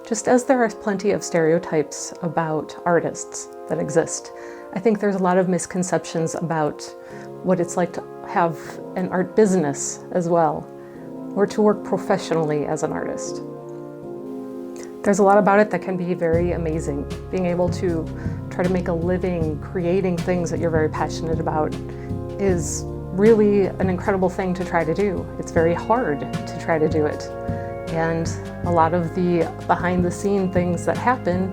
Just as there are plenty of stereotypes about artists that exist, I think there's a lot of misconceptions about what it's like to have an art business as well, or to work professionally as an artist. There's a lot about it that can be very amazing. Being able to try to make a living creating things that you're very passionate about is really an incredible thing to try to do. It's very hard to try to do it. And a lot of the behind-the-scene things that happen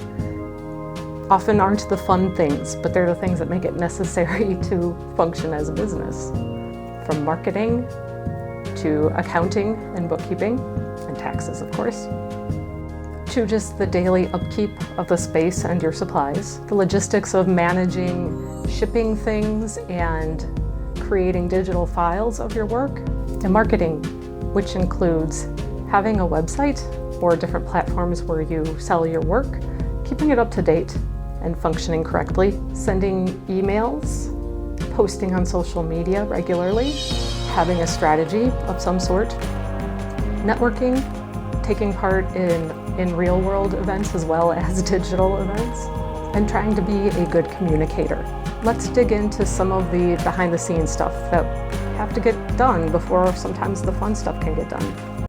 often aren't the fun things, but they're the things that make it necessary to function as a business. From marketing to accounting and bookkeeping, and taxes, of course, to just the daily upkeep of the space and your supplies, the logistics of managing shipping things and creating digital files of your work, and marketing, which includes having a website or different platforms where you sell your work, keeping it up to date and functioning correctly, sending emails, posting on social media regularly, having a strategy of some sort, networking, taking part in real-world events as well as digital events, and trying to be a good communicator. Let's dig into some of the behind-the-scenes stuff that have to get done before sometimes the fun stuff can get done.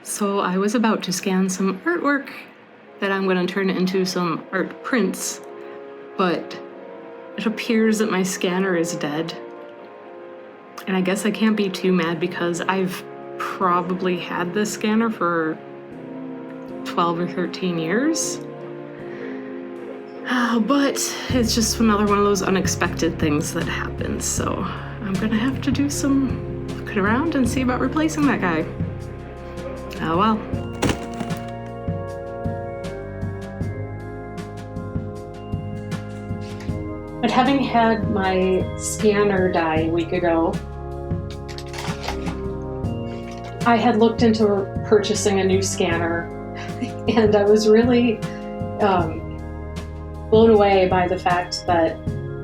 So I was about to scan some artwork that I'm going to turn into some art prints, but it appears that my scanner is dead. And I guess I can't be too mad because I've probably had this scanner for 12 or 13 years. But it's just another one of those unexpected things that happens. So I'm going to have to do some looking around and see about replacing that guy. Oh well. But having had my scanner die a week ago, I had looked into purchasing a new scanner, and I was really blown away by the fact that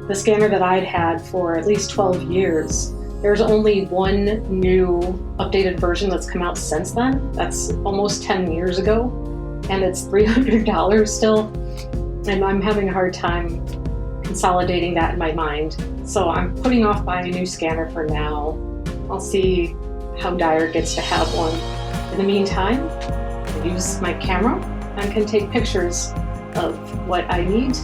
the scanner that I'd had for at least 12 years, there's only one new updated version that's come out since then. That's almost 10 years ago, and it's $300 still, and I'm having a hard time consolidating that in my mind. So I'm putting off buying a new scanner for now. I'll see how Dyer gets to have one. In the meantime, I use my camera and can take pictures of what I need.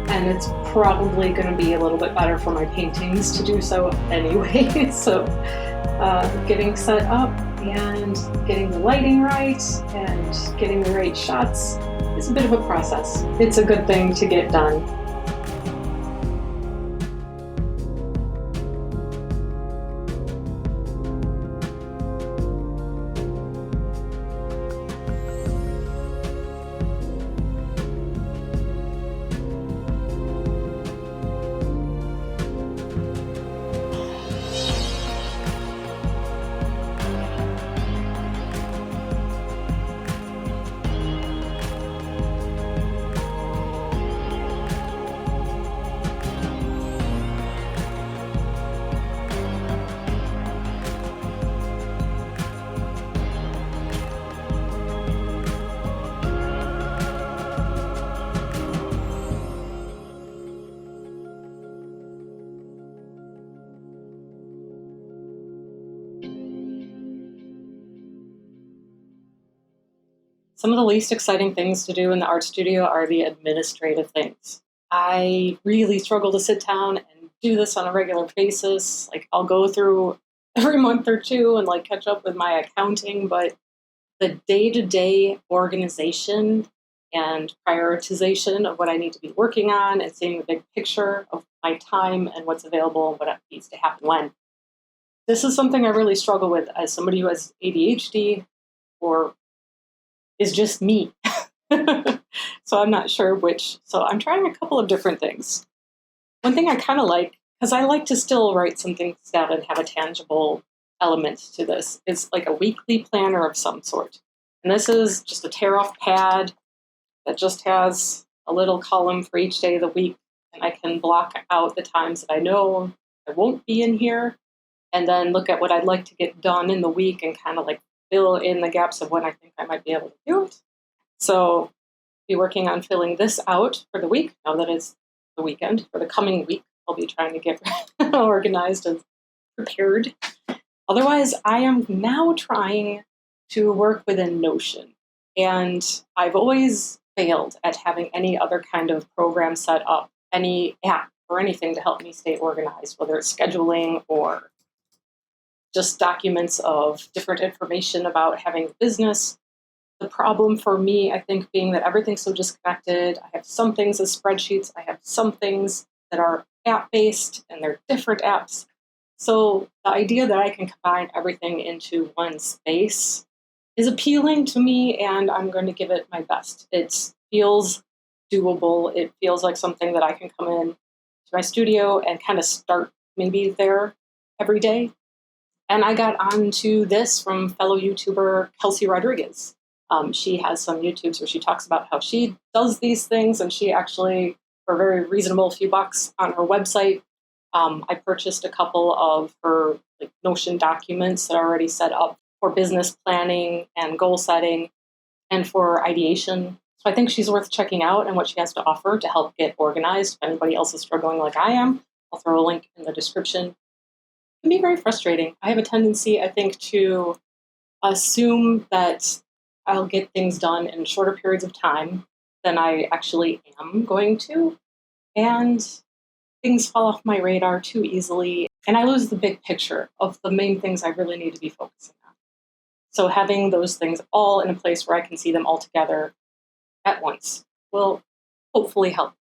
And it's probably going to be a little bit better for my paintings to do so anyway. So getting set up and getting the lighting right and getting the right shots is a bit of a process. It's a good thing to get done. Some of the least exciting things to do in the art studio are the administrative things. I really struggle to sit down and do this on a regular basis. Like, I'll go through every month or two and like catch up with my accounting, but the day-to-day organization and prioritization of what I need to be working on and seeing the big picture of my time and what's available and what needs to happen when. This is something I really struggle with as somebody who has ADHD or is just me. So I'm not sure which. So I'm trying a couple of different things. One thing I kind of like, because I like to still write some things down and have a tangible element to this, is like a weekly planner of some sort. And this is just a tear-off pad that just has a little column for each day of the week. And I can block out the times that I know I won't be in here, and then look at what I'd like to get done in the week and kind of like fill in the gaps of when I think I might be able to do it. So be working on filling this out for the week, now that it's the weekend. For the coming week, I'll be trying to get organized and prepared. Otherwise, I am now trying to work within Notion. And I've always failed at having any other kind of program set up, any app or anything to help me stay organized, whether it's scheduling or just documents of different information about having a business. The problem for me, I think, being that everything's so disconnected. I have some things as spreadsheets. I have some things that are app-based, and they're different apps. So the idea that I can combine everything into one space is appealing to me, and I'm going to give it my best. It feels doable. It feels like something that I can come in to my studio and kind of start maybe there every day. And I got onto this from fellow YouTuber Kelsey Rodriguez. She has some YouTubes where she talks about how she does these things, and she actually, for a very reasonable few bucks on her website, I purchased a couple of her like Notion documents that are already set up for business planning and goal setting and for ideation. So I think she's worth checking out and what she has to offer to help get organized. If anybody else is struggling like I am, I'll throw a link in the description. It can be very frustrating. I have a tendency, I think, to assume that I'll get things done in shorter periods of time than I actually am going to. And things fall off my radar too easily. And I lose the big picture of the main things I really need to be focusing on. So having those things all in a place where I can see them all together at once will hopefully help.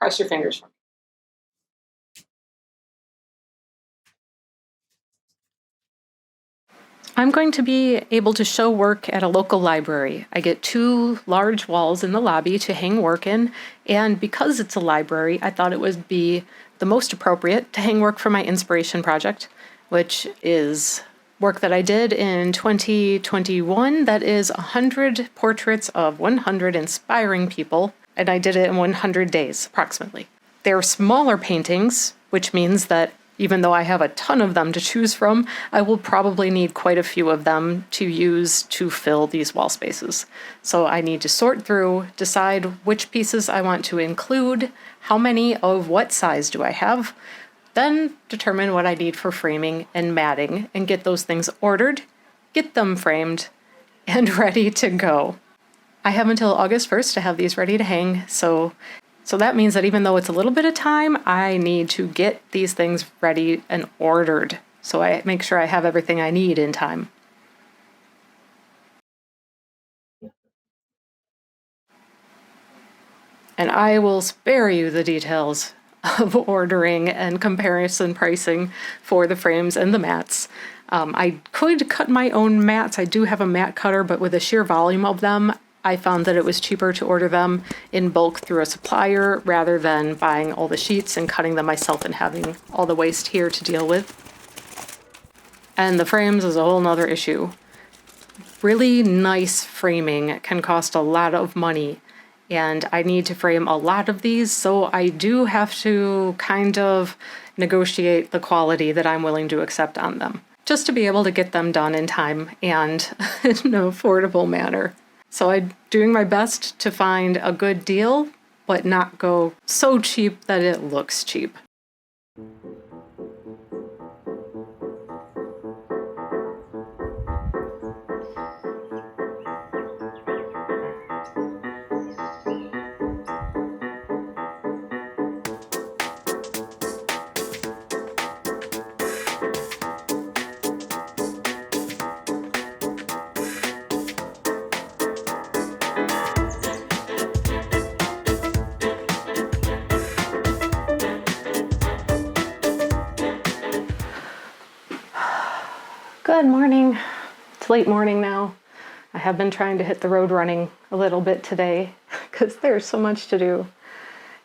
Cross your fingers for me. I'm going to be able to show work at a local library. I get 2 large walls in the lobby to hang work in, and because it's a library, I thought it would be the most appropriate to hang work for my inspiration project, which is work that I did in 2021 that is 100 portraits of 100 inspiring people, and I did it in 100 days, approximately. They're smaller paintings, which means that even though I have a ton of them to choose from, I will probably need quite a few of them to use to fill these wall spaces. So I need to sort through, decide which pieces I want to include, how many of what size do I have, then determine what I need for framing and matting, and get those things ordered, get them framed, and ready to go. I have until August 1st to have these ready to hang, so that means that even though it's a little bit of time, I need to get these things ready and ordered, so I make sure I have everything I need in time. And I will spare you the details of ordering and comparison pricing for the frames and the mats. I could cut my own mats. I do have a mat cutter, but with the sheer volume of them, I found that it was cheaper to order them in bulk through a supplier rather than buying all the sheets and cutting them myself and having all the waste here to deal with. And the frames is a whole nother issue. Really nice framing can cost a lot of money, and I need to frame a lot of these, so I do have to kind of negotiate the quality that I'm willing to accept on them, just to be able to get them done in time and in an affordable manner. So I'm doing my best to find a good deal, but not go so cheap that it looks cheap. Good morning. It's late morning now. I have been trying to hit the road running a little bit today because there's so much to do.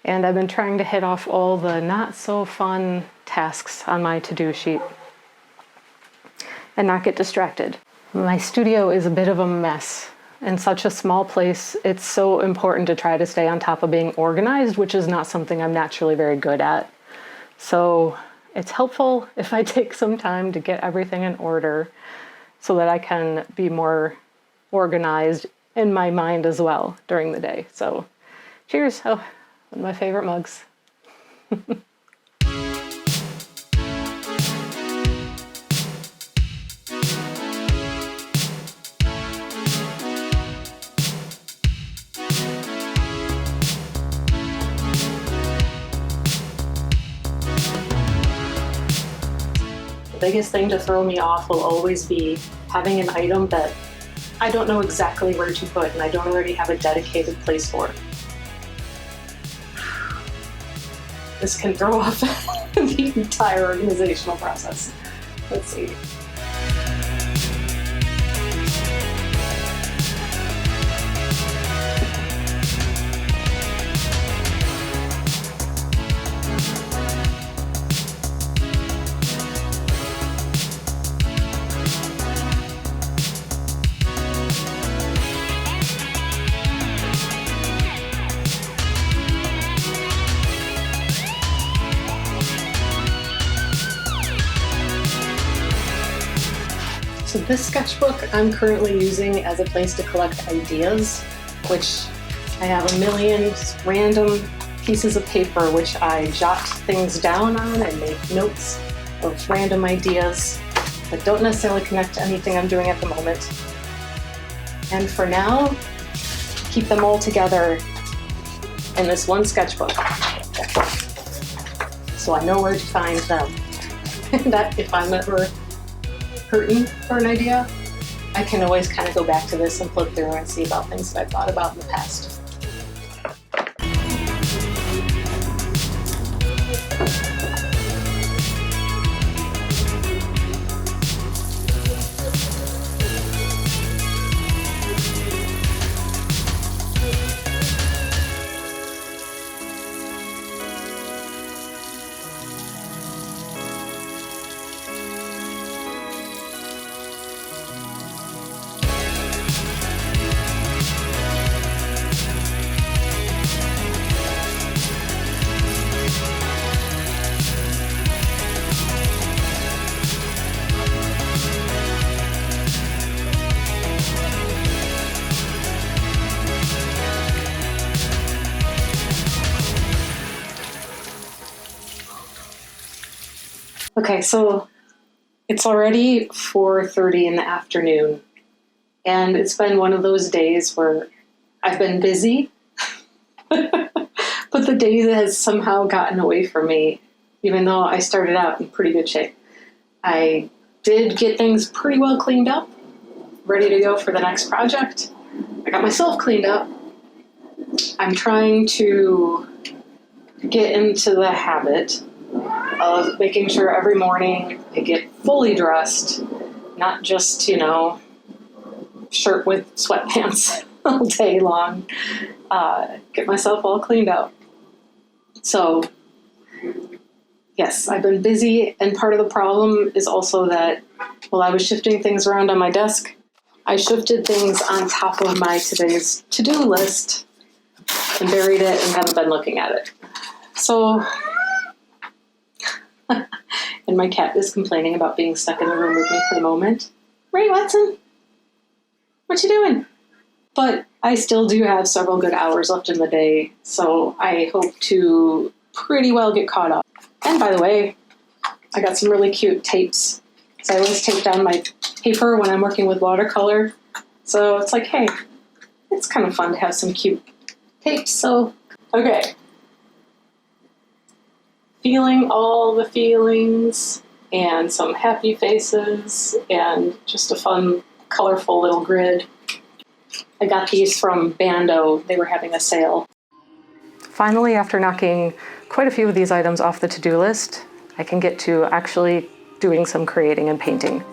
And I've been trying to hit off all the not so fun tasks on my to-do sheet and not get distracted. My studio is a bit of a mess. In such a small place, it's so important to try to stay on top of being organized, which is not something I'm naturally very good at. So it's helpful if I take some time to get everything in order so that I can be more organized in my mind as well during the day. So cheers. Oh, one of my favorite mugs. The biggest thing to throw me off will always be having an item that I don't know exactly where to put and I don't already have a dedicated place for. This can throw off the entire organizational process. Let's see. So this sketchbook I'm currently using as a place to collect ideas, which I have a million random pieces of paper which I jot things down on and make notes of random ideas that don't necessarily connect to anything I'm doing at the moment. And for now, keep them all together in this one sketchbook. So I know where to find them. That if I'm ever hurting for an idea, I can always kind of go back to this and flip through and see about things that I've thought about in the past. Okay, so it's already 4:30 in the afternoon, and it's been one of those days where I've been busy, but the day has somehow gotten away from me, even though I started out in pretty good shape. I did get things pretty well cleaned up, ready to go for the next project. I got myself cleaned up. I'm trying to get into the habit of making sure every morning I get fully dressed, not just, shirt with sweatpants all day long. Get myself all cleaned up. So, yes, I've been busy, and part of the problem is also that while I was shifting things around on my desk, I shifted things on top of my today's to-do list and buried it and haven't been looking at it. So, and my cat is complaining about being stuck in the room with me for the moment. Ray Watson, what you doing? But I still do have several good hours left in the day, so I hope to pretty well get caught up. And by the way, I got some really cute tapes. So I always tape down my paper when I'm working with watercolor. So it's like, hey, it's kind of fun to have some cute tapes. So, okay. Feeling all the feelings and some happy faces and just a fun, colorful little grid. I got these from Bando. They were having a sale. Finally, after knocking quite a few of these items off the to-do list, I can get to actually doing some creating and painting.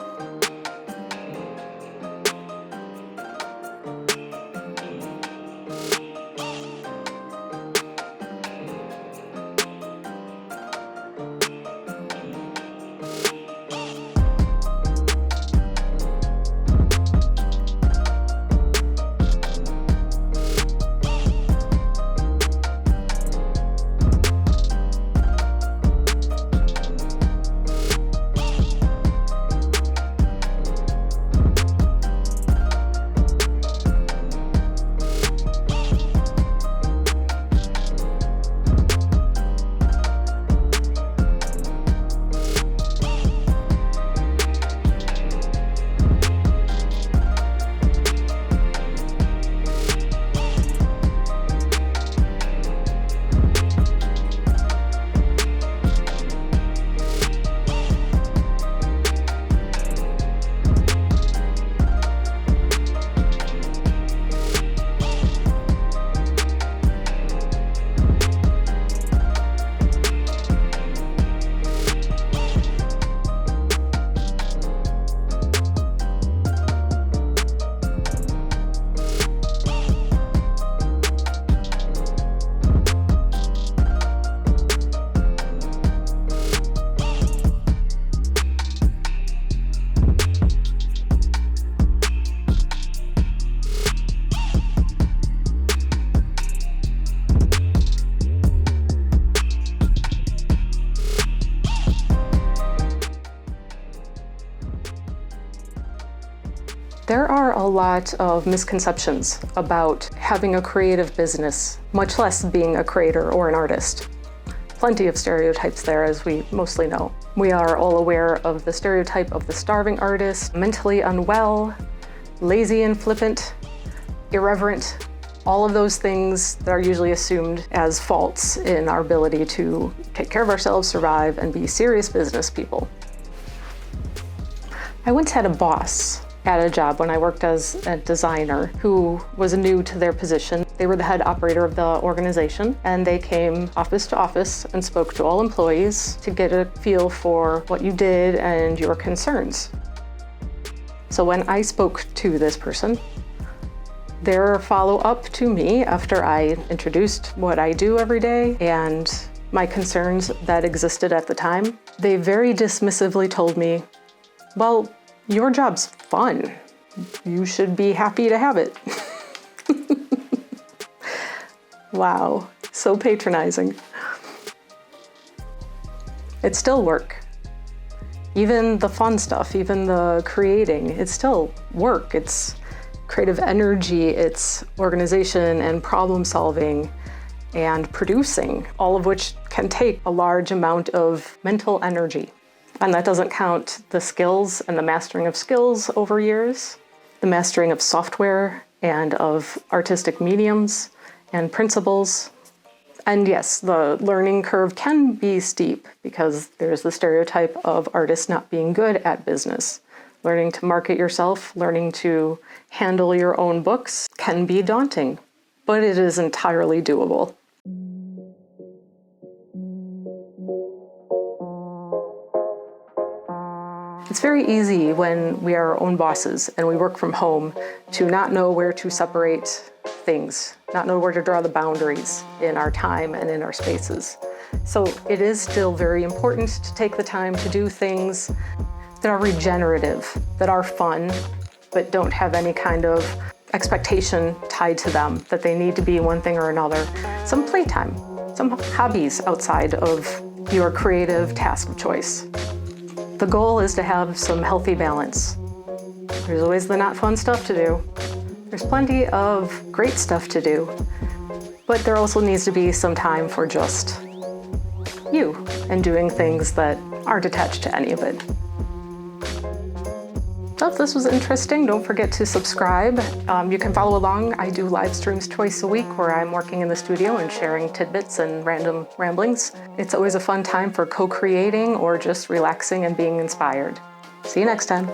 There are a lot of misconceptions about having a creative business, much less being a creator or an artist. Plenty of stereotypes there, as we mostly know. We are all aware of the stereotype of the starving artist, mentally unwell, lazy and flippant, irreverent, all of those things that are usually assumed as faults in our ability to take care of ourselves, survive, and be serious business people. I once had a boss at a job when I worked as a designer who was new to their position. They were the head operator of the organization, and they came office to office and spoke to all employees to get a feel for what you did and your concerns. So when I spoke to this person, their follow-up to me after I introduced what I do every day and my concerns that existed at the time, they very dismissively told me, "Well, your job's fun. You should be happy to have it." Wow, so patronizing. It's still work. Even the fun stuff, even the creating, it's still work. It's creative energy, it's organization and problem solving and producing, all of which can take a large amount of mental energy. And that doesn't count the skills and the mastering of skills over years, the mastering of software and of artistic mediums and principles. And yes, the learning curve can be steep because there's the stereotype of artists not being good at business. Learning to market yourself, learning to handle your own books can be daunting, but it is entirely doable. It's very easy when we are our own bosses and we work from home to not know where to separate things, not know where to draw the boundaries in our time and in our spaces. So it is still very important to take the time to do things that are regenerative, that are fun, but don't have any kind of expectation tied to them, that they need to be one thing or another. Some playtime, some hobbies outside of your creative task of choice. The goal is to have some healthy balance. There's always the not fun stuff to do. There's plenty of great stuff to do, but there also needs to be some time for just you and doing things that aren't attached to any of it. So if this was interesting, don't forget to subscribe. You can follow along. I do live streams twice a week where I'm working in the studio and sharing tidbits and random ramblings. It's always a fun time for co-creating or just relaxing and being inspired. See you next time.